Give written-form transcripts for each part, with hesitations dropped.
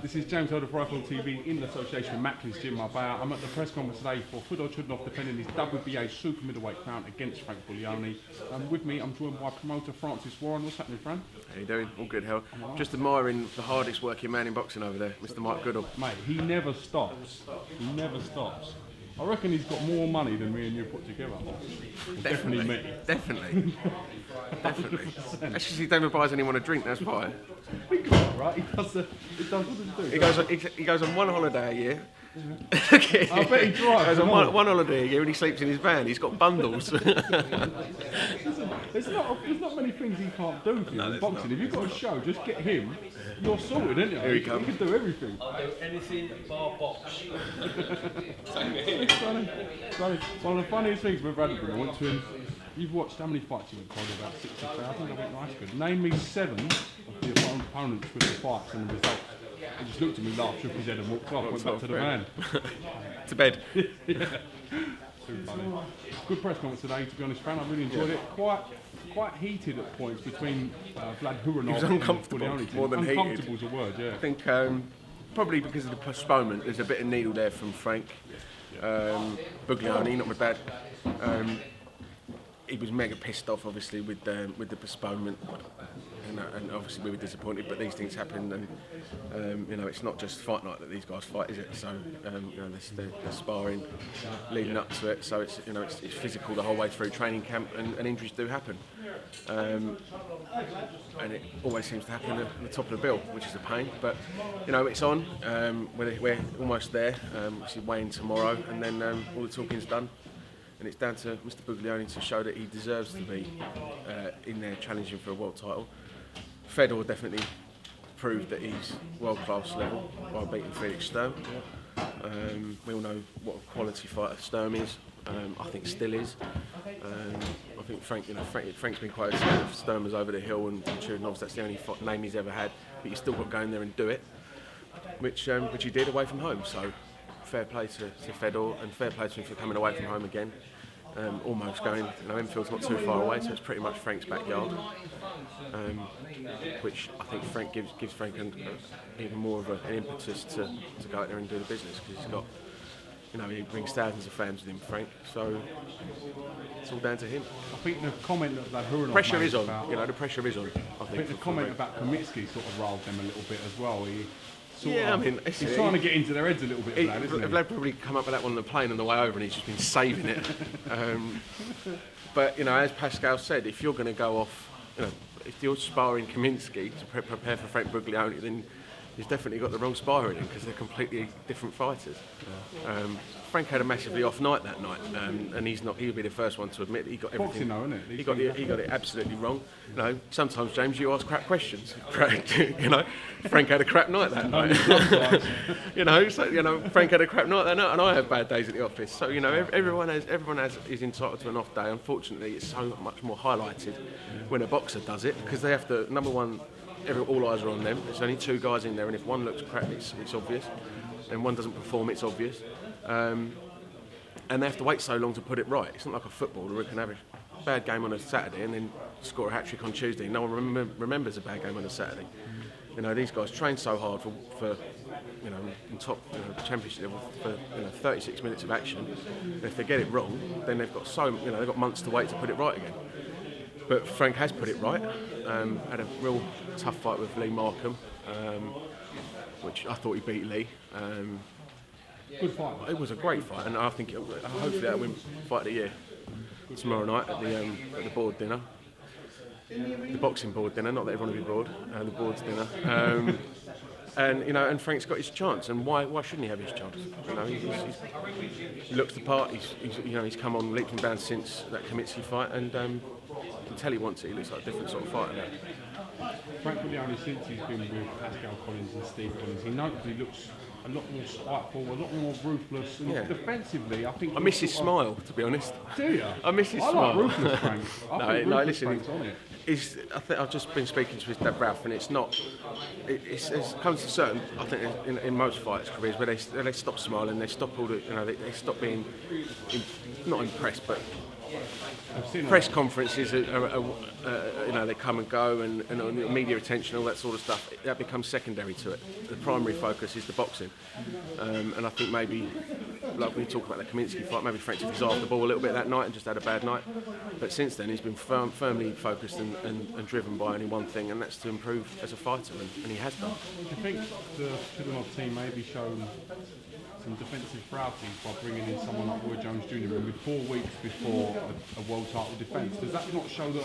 This is James Elder for Rifle TV in association with Macklin's Gym Marbella. I'm at the press conference today for Fedor CHUDINOV defending his WBA super middleweight crown against Frank Bullioni. With me, I'm joined by promoter Francis Warren. What's happening, Fran? How you doing? All good, hell. Just admiring the hardest working man in boxing over there, Mr. Mike Goodall. Mate, he never stops. He never stops. I reckon he's got more money than me and you put together. Definitely me. Definitely. Definitely. Actually, he never buys anyone a drink, that's why. Right? He does what does He goes on one holiday a year. I bet he drives. He goes on one holiday a year and he sleeps in his van. He's got bundles. There's not many things he can't do for you in boxing. If you've got a show, just get him. You're sorted, aren't you? Here he comes. He can do everything. I'll do anything bar box. One of the funniest things we've had with him, I went to him. You've watched how many fights you went? Probably about 60,000. I went, nice, good. Name me 7 of the opponents with the fights and the results. He just looked at me, laughed, shook his head and walked off, went back to the van. To bed. Yeah. Too funny. Good press conference today, to be honest, Fran. I really enjoyed it. Quite heated at points between Vlad Huranov He was uncomfortable, and Bullioni. more than heated. Uncomfortable's a word, yeah. I think probably because of the postponement, there's a bit of needle there from Frank. Buglioni, not my dad. He was mega pissed off, obviously, with the postponement, and obviously we were disappointed. But these things happen, and you know, it's not just fight night that these guys fight, is it? So you know, they're sparring leading up to it. So it's, you know, it's physical the whole way through training camp, and injuries do happen. And it always seems to happen at the top of the bill, which is a pain. But you know, it's on. We're almost there. Obviously weighing tomorrow, and then all the talking's done. And it's down to Mr. Buglioni to show that he deserves to be in there challenging for a world title. Fedor definitely proved that he's world-class level by beating Felix Sturm. We all know what a quality fighter Sturm is. I think still is. I think Frank's been quite upset. Sturm was over the hill, and CHUDINOV's, that's the only name he's ever had. But he's still got to go in there and do it, which he did away from home. So fair play to Fedor, and fair play to him for coming away from home again. Almost going, you know, Enfield's not too far away, so it's pretty much Frank's backyard. Which I think Frank gives Frank even more of an impetus to go out there and do the business, because he's got, you know, he brings thousands of fans with him, Frank. So it's all down to him. I think the comment that Huranov pressure is on. About, you know, the pressure is on. I think the comment about Kamitsky sort of riled them a little bit as well. I mean, he's trying to get into their heads a little bit. Vlad, isn't he? Vlad probably come up with that one on the plane on the way over, and he's just been saving it. But you know, as Pascal said, if you're going to go off, you know, if you're sparring Kaminsky to prepare for Frank Buglioni, then he's definitely got the wrong sparring in, because they're completely different fighters. Frank had a massively off night that night, and he'll be the first one to admit that he got everything. Boxing, though, isn't it? He got it absolutely wrong. You know, sometimes, James, you ask crap questions. You know, Frank had a crap night that night. Frank had a crap night that night, and I have bad days at the office. So you know, everyone is entitled to an off day. Unfortunately, it's so much more highlighted when a boxer does it, because they have to, number one, all eyes are on them. There's only 2 guys in there, and if one looks crap, it's obvious, and one doesn't perform, it's obvious. And they have to wait so long to put it right. It's not like a footballer who can have a bad game on a Saturday and then score a hat-trick on Tuesday. No one remembers a bad game on a Saturday. You know, these guys train so hard for you know, in top, you know, championship level for, you know, 36 minutes of action. And if they get it wrong, then they've got months to wait to put it right again. But Frank has put it right. Had a real tough fight with Lee Markham, which I thought he beat Lee. Good fight. It was a great fight, and I think hopefully that'll win Fight of the Year tomorrow night at the board dinner, the boxing board dinner. Not that everyone will be bored. The board's dinner, and you know, and Frank's got his chance. And why shouldn't he have his chance? You know, he looks the part. He's come on leaps and bounds since that Kamitsky fight, and you can tell he wants it. He looks like a different sort of fighter now. Frank Bullioni, since he's been with Pascal Collins and Steve Collins, he notably looks a lot more spiteful, a lot more ruthless, and defensively, I think. I miss his smile, to be honest. Do you? I miss his I smile. like ruthless Frank. No, listen. Frank's on it. I think I've just been speaking to his dad Ralph, and it's not. It's comes to certain. I think in most fighters' careers where they stop smiling, they stop all the. You know, they stop being not impressed, but I've seen press conferences, you know, they come and go, and media attention, all that sort of stuff. That becomes secondary to it. The primary focus is the boxing, and I think maybe, like when you talk about the Kaminsky fight, maybe Francis was off the ball a little bit that night and just had a bad night. But since then, he's been firmly focused and driven by only one thing, and that's to improve as a fighter, and he has done. Do you think the CHUDINOV team maybe shown some defensive frailties by bringing in someone like Roy Jones Jr. and with 4 weeks before a world title defence? Does that not show that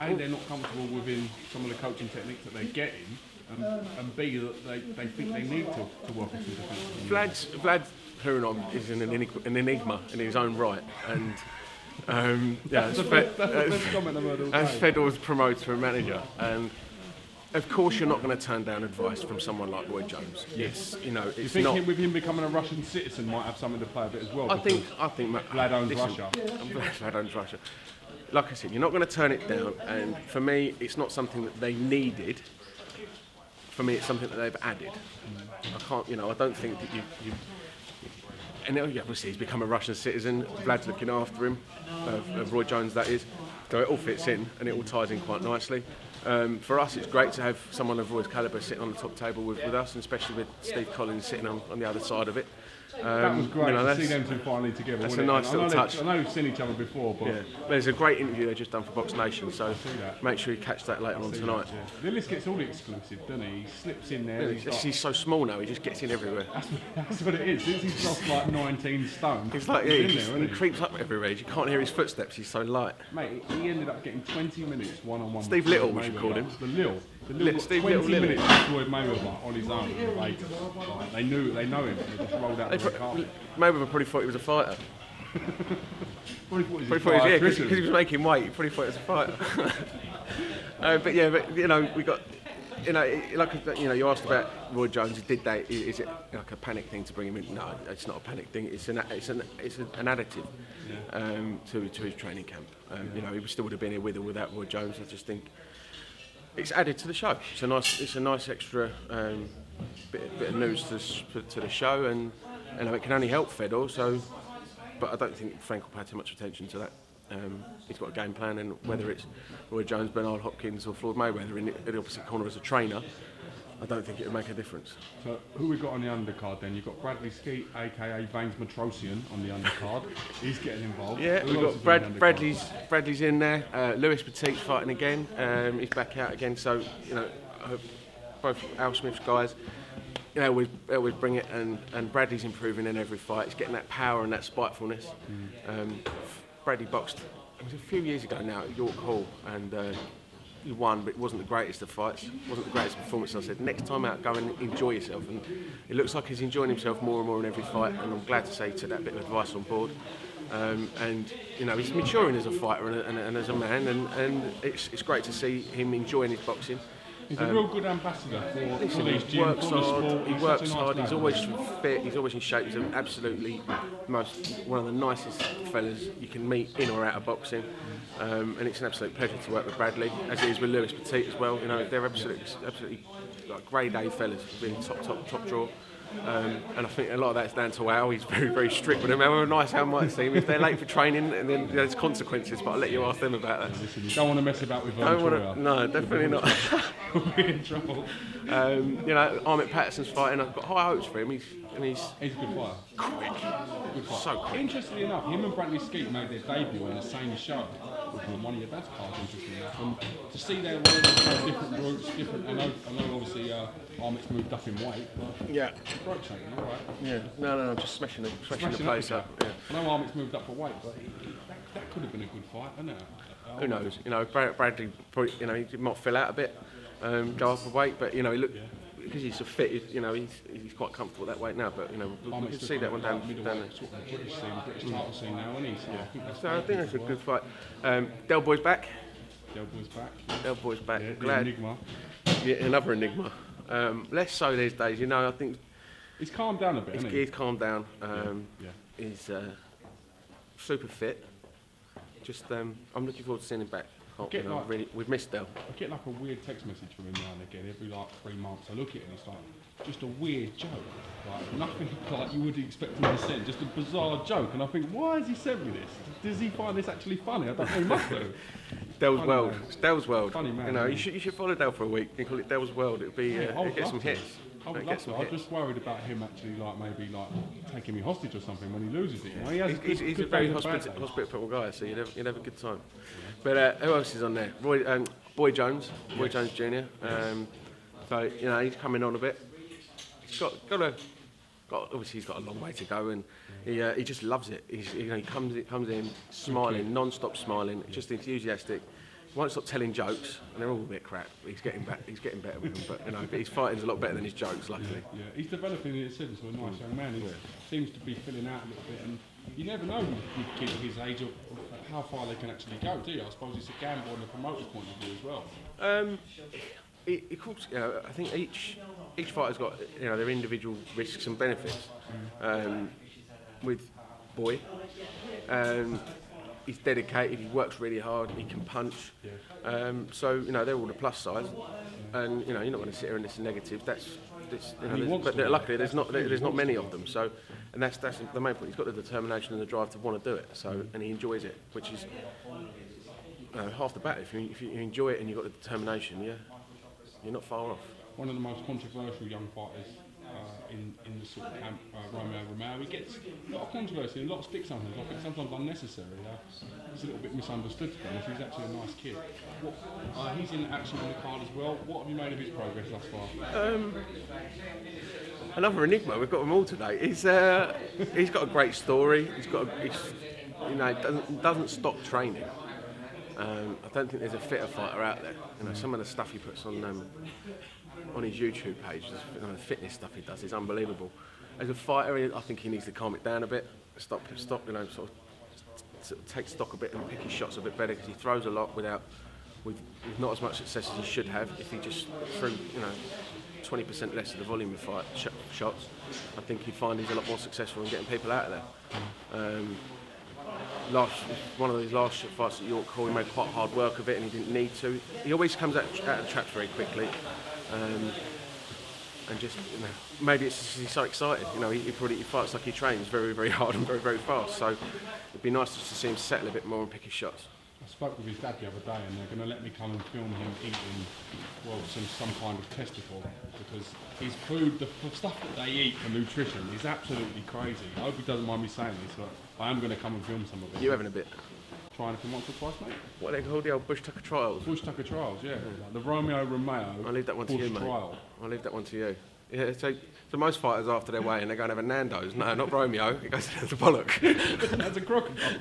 A, they're not comfortable within some of the coaching techniques that they're getting, and B, that they think they need to work on some defence? Vlad Hurinov is an enigma in his own right, and that's the best comment I've heard all day. as Fedor's promoter and manager, and of course you're not going to turn down advice from someone like Roy Jones. Yes, you know, it's you think not. with him becoming a Russian citizen might have something to play a bit as well? I think Vlad owns Russia. Vlad owns Russia. Like I said, you're not going to turn it down, and for me, it's not something that they needed. For me, it's something that they've added. I can't, you know, I don't think that you and obviously he's become a Russian citizen. Vlad's looking after him, of Roy Jones that is. So it all fits in, and it all ties in quite nicely. For us, it's great to have someone of Roy's calibre sitting on the top table with us, and especially with Steve Collins sitting on the other side of it. That was great you know, to see them two finally together. That's a nice little touch. I know we've seen each other before, but yeah. There's a great interview they just done for BoxNation, so make sure you catch that later on tonight. Yeah. Lillis gets all the exclusive, doesn't he? He slips in there. He's so small now, he just gets in everywhere. That's what it is. Since he's lost like 19 stone, he's like, he creeps up everywhere. You can't hear his footsteps, he's so light. Mate, he ended up getting 20 minutes one-on-one. Steve Little, we should call him. The Lil. Steve 20 Little minutes with Floyd Mayweather on his own. Like, they know him. They just rolled out the carpet. Mayweather probably thought he was a fighter. Probably thought he was, because he was making weight. He probably thought he was a fighter. But you know, we got, you know, like you know, you asked about Roy Jones. Did they? Is it like a panic thing to bring him in? No, it's not a panic thing. It's an additive to his training camp. You know, he still would have been here with or without Roy Jones. I just think it's added to the show. It's a nice extra bit of news to the show, and you know, it can only help Fedor. So, but I don't think Frank will pay too much attention to that. He's got a game plan, and whether it's Roy Jones, Bernard Hopkins, or Floyd Mayweather in the opposite corner as a trainer, I don't think it would make a difference. So, who we got on the undercard then? You've got Bradley Skeete, aka Vanes Matrosian, on the undercard. He's getting involved. Yeah, we've got Bradley's in there. Lewis Pettitt's fighting again. He's back out again. So, you know, both Al Smith's guys, you know, we always bring it, and Bradley's improving in every fight. He's getting that power and that spitefulness. Bradley boxed, it was a few years ago now at York Hall, and he won, but it wasn't the greatest of fights, wasn't the greatest performance. I said, next time out, go and enjoy yourself. And it looks like he's enjoying himself more and more in every fight, and I'm glad to say he took that bit of advice on board. And you know, he's maturing as a fighter and as a man, and it's great to see him enjoying his boxing. He's a real good ambassador for these gyms, he works hard. He works hard. Nice He's always fit. He's always in shape. He's absolutely one of the nicest fellas you can meet in or out of boxing. And it's an absolute pleasure to work with Bradley, as it is with Lewis Pettitt as well. You know, they're absolutely like grade A fellas, really top draw. And I think a lot of that's down to Al. He's very, very strict with them. However nice Al might seem, if they're late for training, and then there's consequences. But I'll let you ask them about that. Listen, you don't want to mess about with No, definitely not. We'll be in trouble. You know, Armit Patterson's fighting. I've got high hopes for him. He's a good fighter. Quick. Good fighter. So quick. Interestingly enough, him and Bradley Skeete made their debut on the same show. On one of your dad's cards, interestingly enough. And to see their different routes, I know obviously Armit's moved up in weight, but yeah. Broke something, all right. Yeah. No, I'm just smashing the place up. Yeah. I know Armit's moved up for weight, but that could have been a good fight, hadn't it? Who knows? You know, Bradley, probably, you know, he might fill out a bit, go up a weight, but you know, he looked. Because he's so fit, you know, he's quite comfortable at that weight now. But you know, we can see that one down there. Sort of British title scene now, isn't he? So I think that's a good fight. Del Boy's back. Del Boy's back. Yeah, Glad. Enigma. Yeah, another enigma. Less so these days, you know. I think he's calmed down a bit. He's calmed down. He's super fit. Just, I'm looking forward to seeing him back. get like- really, we've missed Del. I get like a weird text message from him now and again, every like 3 months. I look at it and it's like just a weird joke, like nothing like you would expect him to send, just a bizarre joke. And I think, why has he sent me this? Does he find this actually funny? I don't know. He must do. Del's Funny World. man. It's Del's World. Funny man, You know, isn't you should follow Del for a week. You call it Del's World. It'll be I would it'll get love some to. hits. I would It'll love get some to. I'm hits. just worried about him actually like maybe like taking me hostage or something when he loses it. You know, he has He's good a very days and bad days. hospitable guy, so you'd have a good time. But who else is on there? Boy Jones, Boy Jones Jr. So you know he's coming on a bit. He's got obviously he's got a long way to go, and he just loves it. He comes in smiling, non-stop smiling, just enthusiastic. He won't stop telling jokes, and they're all a bit crap. He's getting better with them, but you know, but his fighting's a lot better than his jokes, luckily. Yeah, he's developing in a sense to a nice young man. He seems to be filling out a little bit, and you never know with kids of his age of how far they can actually go, do you? I suppose it's a gamble on the promoter's point of view as well. Of course, you know, I think each fighter's got their individual risks and benefits. With Boy, he's dedicated. He works really hard. He can punch. So they're all the plus side. And you're not going to sit here and listen negatives. But luckily there's not many of them. So, and that's the main point. He's got the determination and the drive to want to do it. So, and he enjoys it, which is half the battle. If you enjoy it and you've got the determination, you're not far off. One of the most controversial young fighters in the sort of camp, Romeo Romeo. He gets a lot of controversy and a lot of stick sometimes. I think sometimes unnecessary. He's a little bit misunderstood to be honest. He's actually a nice kid. He's in action on the card as well. What have you made of his progress thus far? Another enigma. We've got them all today. He's got a great story. Doesn't stop training. I don't think there's a fitter fighter out there. Some of the stuff he puts on his YouTube page, the fitness stuff he does is unbelievable. As a fighter, I think he needs to calm it down a bit, stop, sort of take stock a bit and pick his shots a bit better, because he throws a lot with not as much success as he should have. If he just threw 20% less of the volume of shots, I think he'd find he's a lot more successful in getting people out of there. One of these last fights at York Hall, he made quite hard work of it, and he didn't need to. He always comes out of traps very quickly, and just maybe it's just he's so excited. He fights like he trains very, very hard and very, very fast. So it'd be nice just to see him settle a bit more and pick his shots. I spoke with his dad the other day, and they're going to let me come and film him eating, some kind of testicle, because his food, the stuff that they eat for nutrition is absolutely crazy. I hope he doesn't mind me saying this, but I am going to come and film some of it. You having a bit? Try anything once or twice, mate? What are they called? The old Bush Tucker trials? Bush Tucker trials, yeah. Like the Romeo Romeo I'll leave that one to you, mate. trial. I'll leave that one to you. Yeah, so most fighters after their weigh-in, they go and have a Nando's. No, not Romeo. He goes to the bollock. That's a crocodile.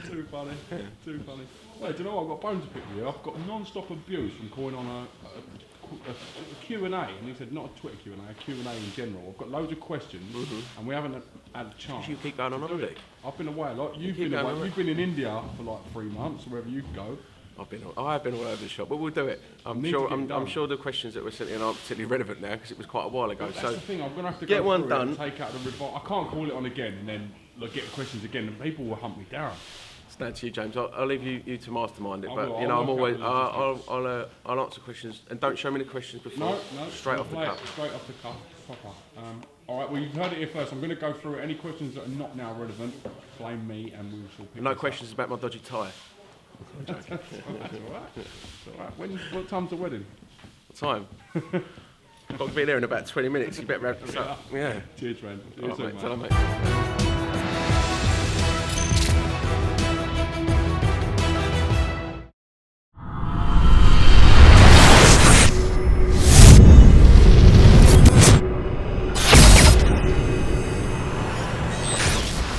Too funny. Too funny. Wait, do you know what? I've got a bone to pick with you. I've got non-stop abuse from calling on a Q&A, and he said not a Twitter Q&A, a Q&A in general. I've got loads of questions, and we haven't had a chance. You keep going on holiday. I've been away a lot. You've been away. You've been in India for like 3 months, wherever you go. I have been all over the shop, but we'll do it. I'm sure the questions that were sent in aren't particularly relevant now, because it was quite a while ago. That's the thing. I'm going to have to get go one through done. And take out the rebuttal. I can't call it on again and then get the questions again, and people will hunt me down. It's down to you, James. I'll leave you to mastermind it. But I'll answer questions, and don't show me the questions before. No, straight off the cuff. Straight off the cuff, proper. All right. Well, you've heard it here first. I'm going to go through it. Any questions that are not now relevant, blame me, and we shall pick. No questions about my dodgy tie. That's all right. What time's the wedding? What time? Got to be there in about 20 minutes. You better wrap this up. Yeah. Cheers, friend. All right, mate.